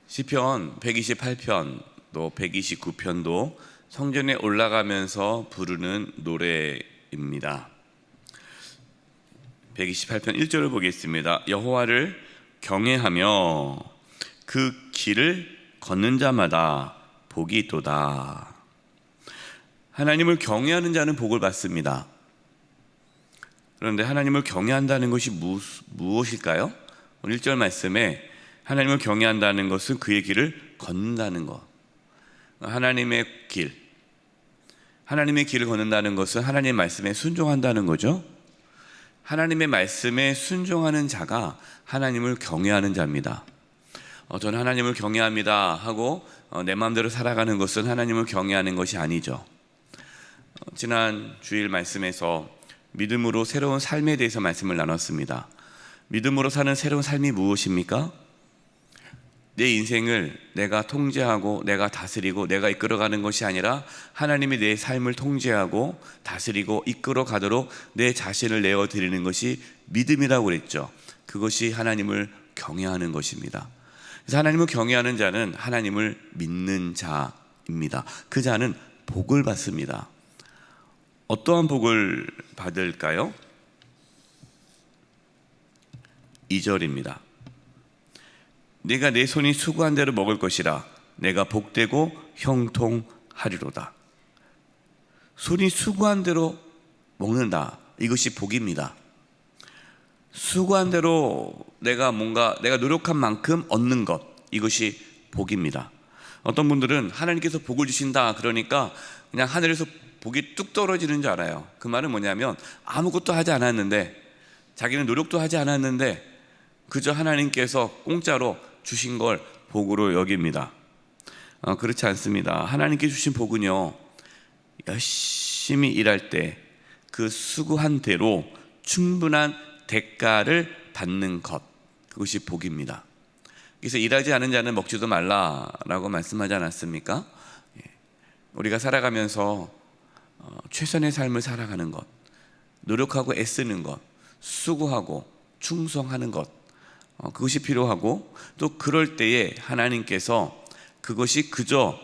시편 128편 또 129편도 성전에 올라가면서 부르는 노래입니다. 128편 1절을 보겠습니다. 여호와를 경외하며 그 길을 걷는 자마다 복이 있도다. 하나님을 경외하는 자는 복을 받습니다. 그런데 하나님을 경외한다는 것이 무엇일까요? 오늘 1절 말씀에 하나님을 경외한다는 것은 그의 길을 걷는다는 것. 하나님의 길을 걷는다는 것은 하나님의 말씀에 순종한다는 거죠. 하나님의 말씀에 순종하는 자가 하나님을 경외하는 자입니다. 저는 하나님을 경외합니다 하고 내 마음대로 살아가는 것은 하나님을 경외하는 것이 아니죠. 지난 주일 말씀에서 믿음으로 새로운 삶에 대해서 말씀을 나눴습니다. 믿음으로 사는 새로운 삶이 무엇입니까? 내 인생을 내가 통제하고 내가 다스리고 내가 이끌어가는 것이 아니라 하나님이 내 삶을 통제하고 다스리고 이끌어가도록 내 자신을 내어드리는 것이 믿음이라고 그랬죠. 그것이 하나님을 경외하는 것입니다. 그래서 하나님을 경외하는 자는 하나님을 믿는 자입니다. 그 자는 복을 받습니다. 어떠한 복을 받을까요? 2절입니다. 내가 내 손이 수고한 대로 먹을 것이라 내가 복되고 형통하리로다. 손이 수고한 대로 먹는다. 이것이 복입니다. 수고한 대로 내가 노력한 만큼 얻는 것, 이것이 복입니다. 어떤 분들은 하나님께서 복을 주신다 그러니까 그냥 하늘에서 복이 뚝 떨어지는 줄 알아요. 그 말은 뭐냐면 아무것도 하지 않았는데, 자기는 노력도 하지 않았는데 그저 하나님께서 공짜로 주신 걸 복으로 여깁니다. 그렇지 않습니다. 하나님께 주신 복은요, 열심히 일할 때 그 수고한 대로 충분한 대가를 받는 것, 그것이 복입니다. 그래서 일하지 않은 자는 먹지도 말라라고 말씀하지 않았습니까? 우리가 살아가면서 최선의 삶을 살아가는 것, 노력하고 애쓰는 것, 수고하고 충성하는 것, 그것이 필요하고, 또 그럴 때에 하나님께서 그것이 그저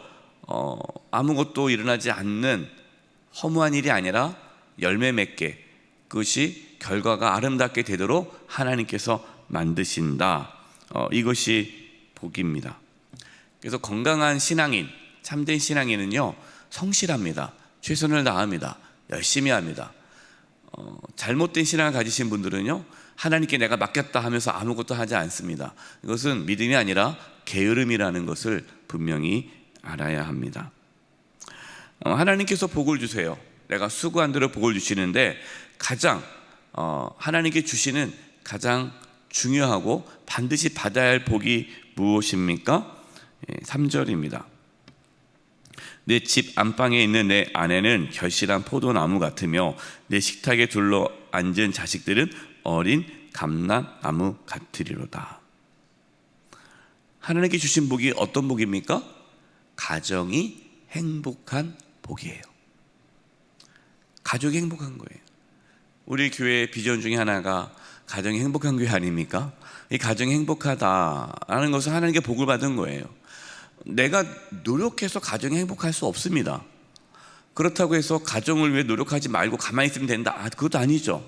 아무것도 일어나지 않는 허무한 일이 아니라 열매 맺게, 그것이 결과가 아름답게 되도록 하나님께서 만드신다. 이것이 복입니다. 그래서 건강한 신앙인, 참된 신앙인은요, 성실합니다. 최선을 다합니다. 열심히 합니다. 잘못된 신앙을 가지신 분들은요, 하나님께 내가 맡겼다 하면서 아무것도 하지 않습니다. 이것은 믿음이 아니라 게으름이라는 것을 분명히 알아야 합니다. 하나님께서 복을 주세요. 내가 수고한 대로 복을 주시는데 가장 하나님께 주시는 가장 중요하고 반드시 받아야 할 복이 무엇입니까? 3절입니다. 내 집 안방에 있는 내 아내는 결실한 포도나무 같으며 내 식탁에 둘러 앉은 자식들은 어린 감람나무 같으리로다. 하나님께 주신 복이 어떤 복입니까? 가정이 행복한 복이에요. 가족이 행복한 거예요. 우리 교회의 비전 중에 하나가 가정이 행복한 교회 아닙니까? 이 가정이 행복하다라는 것은 하나님께 복을 받은 거예요. 내가 노력해서 가정이 행복할 수 없습니다. 그렇다고 해서 가정을 위해 노력하지 말고 가만히 있으면 된다, 그것도 아니죠.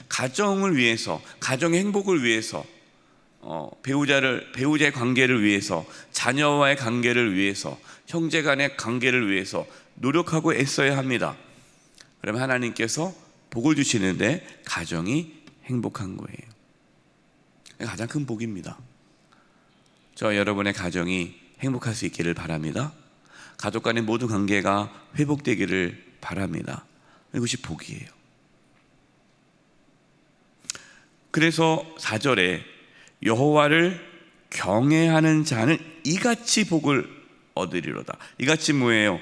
가정을 위해서, 가정의 행복을 위해서, 배우자의 관계를 위해서, 자녀와의 관계를 위해서, 형제 간의 관계를 위해서 노력하고 애써야 합니다. 그러면 하나님께서 복을 주시는데 가정이 행복한 거예요. 가장 큰 복입니다. 저 여러분의 가정이 행복할 수 있기를 바랍니다. 가족 간의 모든 관계가 회복되기를 바랍니다. 이것이 복이에요. 그래서 4절에 여호와를 경외하는 자는 이같이 복을 얻으리로다. 이같이 뭐예요?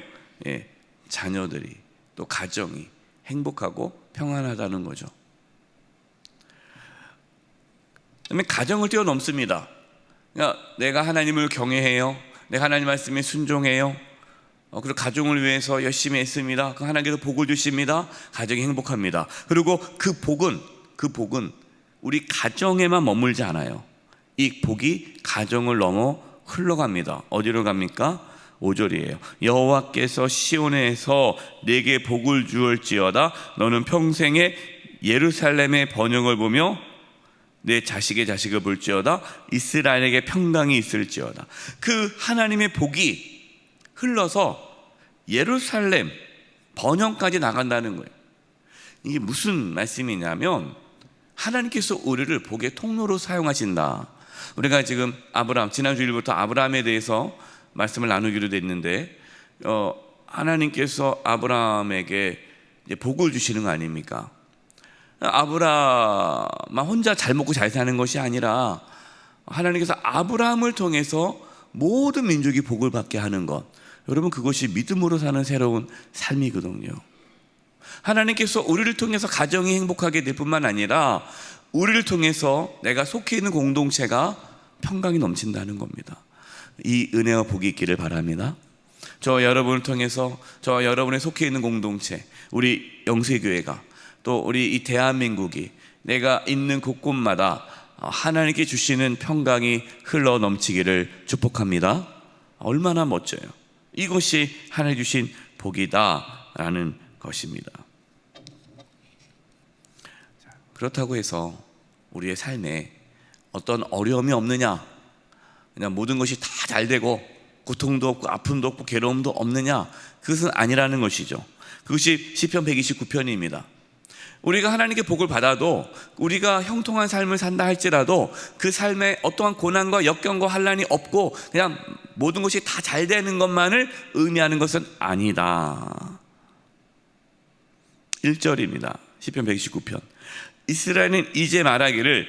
자녀들이, 또 가정이 행복하고 평안하다는 거죠. 그다음에 가정을 뛰어넘습니다. 그러니까 내가 하나님을 경외해요. 내가 하나님 말씀에 순종해요. 그리고 가정을 위해서 열심히 애씁니다. 그 하나님께서 복을 주십니다. 가정이 행복합니다. 그리고 그 복은 우리 가정에만 머물지 않아요. 이 복이 가정을 넘어 흘러갑니다. 어디로 갑니까? 5절이에요. 여호와께서 시온에서 내게 복을 주올지어다. 너는 평생에 예루살렘의 번영을 보며 내 자식의 자식을 볼지어다. 이스라엘에게 평강이 있을지어다. 그 하나님의 복이 흘러서 예루살렘 번영까지 나간다는 거예요. 이게 무슨 말씀이냐면 하나님께서 우리를 복의 통로로 사용하신다. 우리가 지금 지난 주일부터 아브라함에 대해서 말씀을 나누기로 됐는데 하나님께서 아브라함에게 이제 복을 주시는 거 아닙니까? 아브라함만 혼자 잘 먹고 잘 사는 것이 아니라 하나님께서 아브라함을 통해서 모든 민족이 복을 받게 하는 것, 여러분 그것이 믿음으로 사는 새로운 삶이거든요. 하나님께서 우리를 통해서 가정이 행복하게 될 뿐만 아니라 우리를 통해서 내가 속해 있는 공동체가 평강이 넘친다는 겁니다. 이 은혜와 복이 있기를 바랍니다. 저 여러분을 통해서 저 여러분의 속해 있는 공동체, 우리 영세교회가 또 우리 이 대한민국이 내가 있는 곳곳마다 하나님께 주시는 평강이 흘러 넘치기를 축복합니다. 얼마나 멋져요. 이것이 하나님 주신 복이다라는 것입니다. 그렇다고 해서 우리의 삶에 어떤 어려움이 없느냐, 그냥 모든 것이 다 잘 되고 고통도 없고 아픔도 없고 괴로움도 없느냐, 그것은 아니라는 것이죠. 그것이 시편 129편입니다. 우리가 하나님께 복을 받아도 우리가 형통한 삶을 산다 할지라도 그 삶에 어떠한 고난과 역경과 환난이 없고 그냥 모든 것이 다 잘 되는 것만을 의미하는 것은 아니다. 1절입니다. 시편 129편. 이스라엘은 이제 말하기를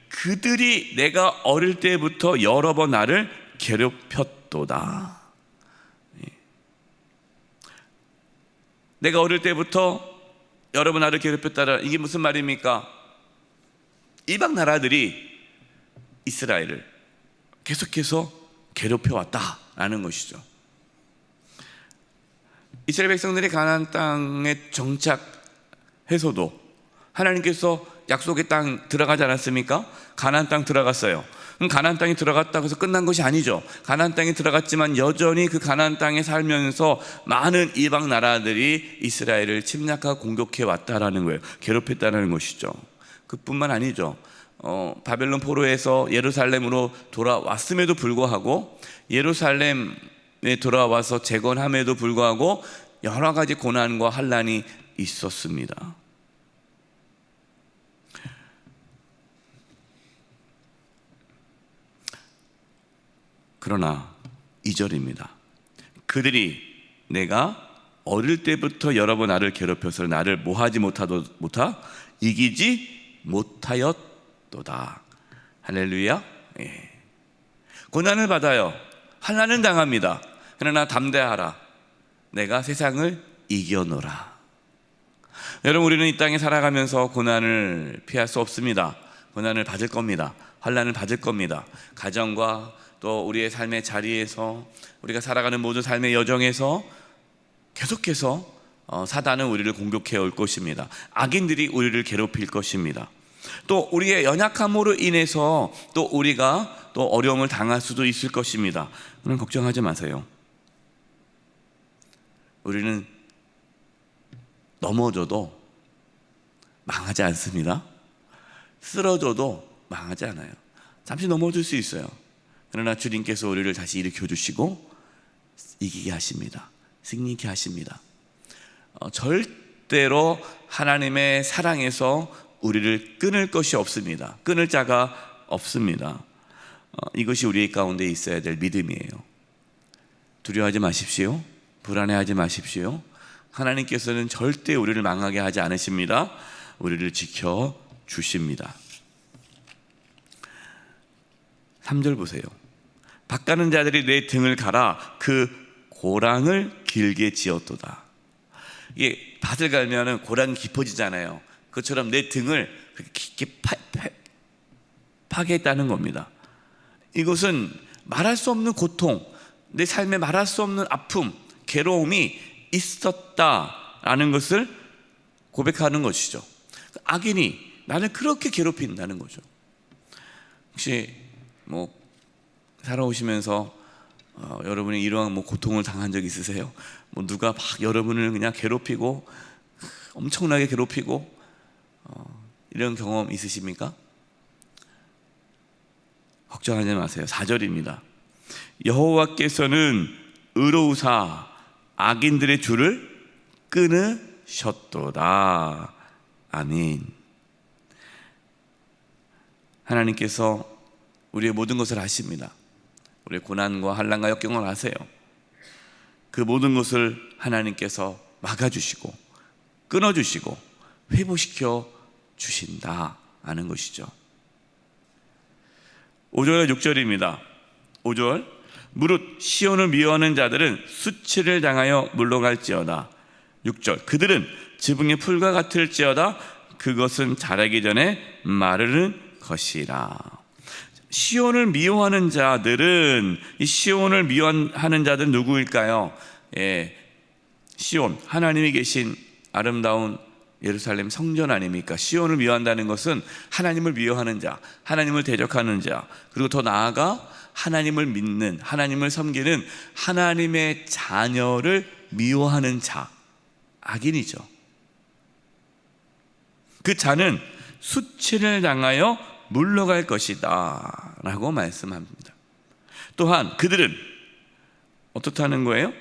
그들이 내가 어릴 때부터 여러 번 나를 괴롭혔도다. 내가 어릴 때부터 여러 번 나를 괴롭혔다라, 이게 무슨 말입니까? 이방 나라들이 이스라엘을 계속해서 괴롭혀왔다라는 것이죠. 이스라엘 백성들이 가나안 땅에 정착해서도 하나님께서 약속의 땅 들어가지 않았습니까? 가나안 땅 들어갔어요. 그럼 가나안 땅에 들어갔다고 해서 끝난 것이 아니죠. 가나안 땅에 들어갔지만 여전히 그 가나안 땅에 살면서 많은 이방 나라들이 이스라엘을 침략하고 공격해 왔다라는 거예요. 괴롭혔다는 것이죠. 그뿐만 아니죠. 바벨론 포로에서 예루살렘으로 돌아왔음에도 불구하고, 예루살렘에 돌아와서 재건함에도 불구하고 여러 가지 고난과 환난이 있었습니다. 그러나 2절입니다. 그들이 내가 어릴 때부터 여러 번 나를 괴롭혀서 나를 뭐하지 이기지 못하였도다. 할렐루야. 예. 고난을 받아요. 환난은 당합니다. 그러나 담대하라. 내가 세상을 이겨노라. 여러분, 우리는 이 땅에 살아가면서 고난을 피할 수 없습니다. 고난을 받을 겁니다. 환난을 받을 겁니다. 가정과 또 우리의 삶의 자리에서, 우리가 살아가는 모든 삶의 여정에서 계속해서 사단은 우리를 공격해 올 것입니다. 악인들이 우리를 괴롭힐 것입니다. 또 우리의 연약함으로 인해서 또 우리가 또 어려움을 당할 수도 있을 것입니다. 그럼 걱정하지 마세요. 우리는 넘어져도 망하지 않습니다. 쓰러져도 망하지 않아요. 잠시 넘어질 수 있어요. 그러나 주님께서 우리를 다시 일으켜 주시고 이기게 하십니다. 승리케 하십니다. 절대로 하나님의 사랑에서 우리를 끊을 것이 없습니다. 끊을 자가 없습니다. 이것이 우리 가운데 있어야 될 믿음이에요. 두려워하지 마십시오. 불안해하지 마십시오. 하나님께서는 절대 우리를 망하게 하지 않으십니다. 우리를 지켜 주십니다. 3절 보세요. 밭가는 자들이 내 등을 갈아 그 고랑을 길게 지었도다. 이게 밭을 갈면은 고랑이 깊어지잖아요. 그처럼 내 등을 깊게 파괴했다는 겁니다. 이것은 말할 수 없는 고통, 내 삶에 말할 수 없는 아픔, 괴로움이 있었다라는 것을 고백하는 것이죠. 악인이 나를 그렇게 괴롭힌다는 거죠. 혹시 살아오시면서 여러분이 이러한 고통을 당한 적 있으세요? 누가 막 여러분을 그냥 괴롭히고 엄청나게 괴롭히고 이런 경험 있으십니까? 걱정하지 마세요. 4절입니다. 여호와께서는 의로우사 악인들의 줄을 끊으셨도다. 아멘. 하나님께서 우리의 모든 것을 아십니다. 우리의 고난과 환난과 역경을 아세요. 그 모든 것을 하나님께서 막아주시고 끊어주시고 회복시켜 주신다 하는 것이죠. 5절과 6절입니다. 5절, 무릇 시온을 미워하는 자들은 수치를 당하여 물러갈지어다. 6절, 그들은 지붕의 풀과 같을지어다. 그것은 자라기 전에 마르는 것이라. 시온을 미워하는 자들은, 이 시온을 미워하는 자들은 누구일까요? 시온, 하나님이 계신 아름다운 예루살렘 성전 아닙니까? 시온을 미워한다는 것은 하나님을 미워하는 자, 하나님을 대적하는 자, 그리고 더 나아가 하나님을 믿는, 하나님을 섬기는 하나님의 자녀를 미워하는 자, 악인이죠. 그 자는 수치를 당하여 물러갈 것이다 라고 말씀합니다. 또한 그들은 어떻다는 거예요?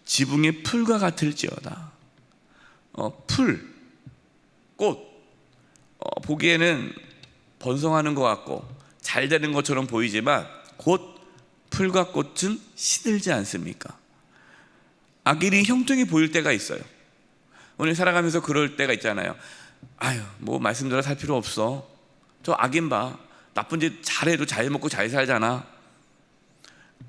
지붕의 풀과 같을지어다. 풀, 꽃, 보기에는 번성하는 것 같고 잘 되는 것처럼 보이지만 곧 풀과 꽃은 시들지 않습니까? 악인이 형통해 보일 때가 있어요. 오늘 살아가면서 그럴 때가 있잖아요. 아유, 말씀대로 살 필요 없어. 저 악인 봐. 나쁜 짓 잘해도 잘 먹고 잘 살잖아.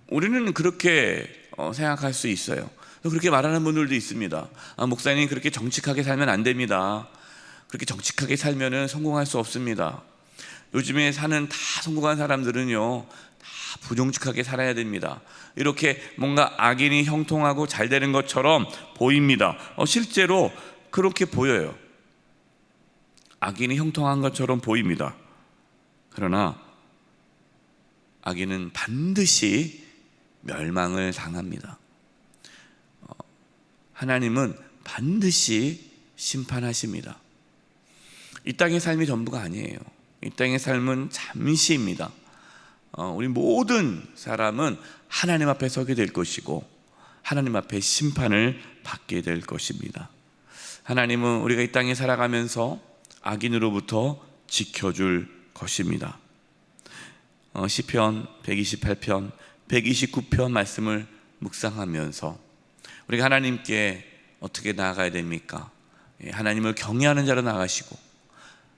우리는 그렇게 생각할 수 있어요. 그렇게 말하는 분들도 있습니다. 목사님, 그렇게 정직하게 살면 안 됩니다. 그렇게 정직하게 살면 성공할 수 없습니다. 요즘에 사는 다 성공한 사람들은요, 다 부정직하게 살아야 됩니다. 이렇게 뭔가 악인이 형통하고 잘 되는 것처럼 보입니다. 실제로 그렇게 보여요. 악인이 형통한 것처럼 보입니다. 그러나 악인은 반드시 멸망을 당합니다. 하나님은 반드시 심판하십니다. 이 땅의 삶이 전부가 아니에요. 이 땅의 삶은 잠시입니다. 우리 모든 사람은 하나님 앞에 서게 될 것이고 하나님 앞에 심판을 받게 될 것입니다. 하나님은 우리가 이 땅에 살아가면서 악인으로부터 지켜줄 것입니다. 시편 128편, 129편 말씀을 묵상하면서 우리가 하나님께 어떻게 나아가야 됩니까? 하나님을 경외하는 자로 나가시고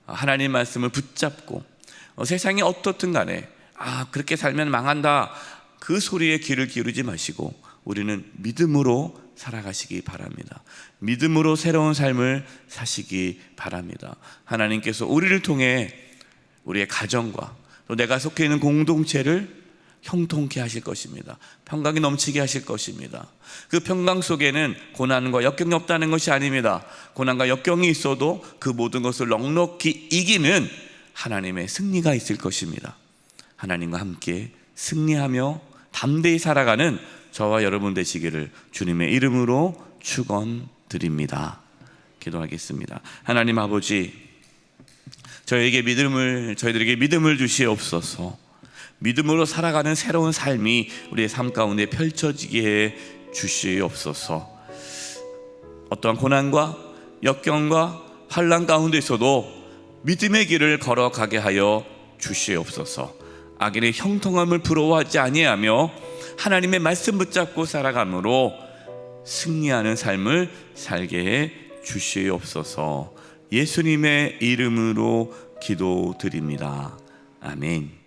하나님 말씀을 붙잡고 세상이 어떻든 간에 그렇게 살면 망한다, 그 소리에 귀를 기울이지 마시고 우리는 믿음으로 살아가시기 바랍니다. 믿음으로 새로운 삶을 사시기 바랍니다. 하나님께서 우리를 통해 우리의 가정과 또 내가 속해 있는 공동체를 형통케 하실 것입니다. 평강이 넘치게 하실 것입니다. 그 평강 속에는 고난과 역경이 없다는 것이 아닙니다. 고난과 역경이 있어도 그 모든 것을 넉넉히 이기는 하나님의 승리가 있을 것입니다. 하나님과 함께 승리하며 담대히 살아가는 저와 여러분 되시기를 주님의 이름으로 축원드립니다. 기도하겠습니다. 하나님 아버지, 저희들에게 믿음을 주시옵소서. 믿음으로 살아가는 새로운 삶이 우리의 삶 가운데 펼쳐지게 해 주시옵소서. 어떠한 고난과 역경과 환난 가운데 있어도 믿음의 길을 걸어가게 하여 주시옵소서. 악인의 형통함을 부러워하지 아니하며 하나님의 말씀 붙잡고 살아감으로 승리하는 삶을 살게 해 주시옵소서. 예수님의 이름으로 기도드립니다. 아멘.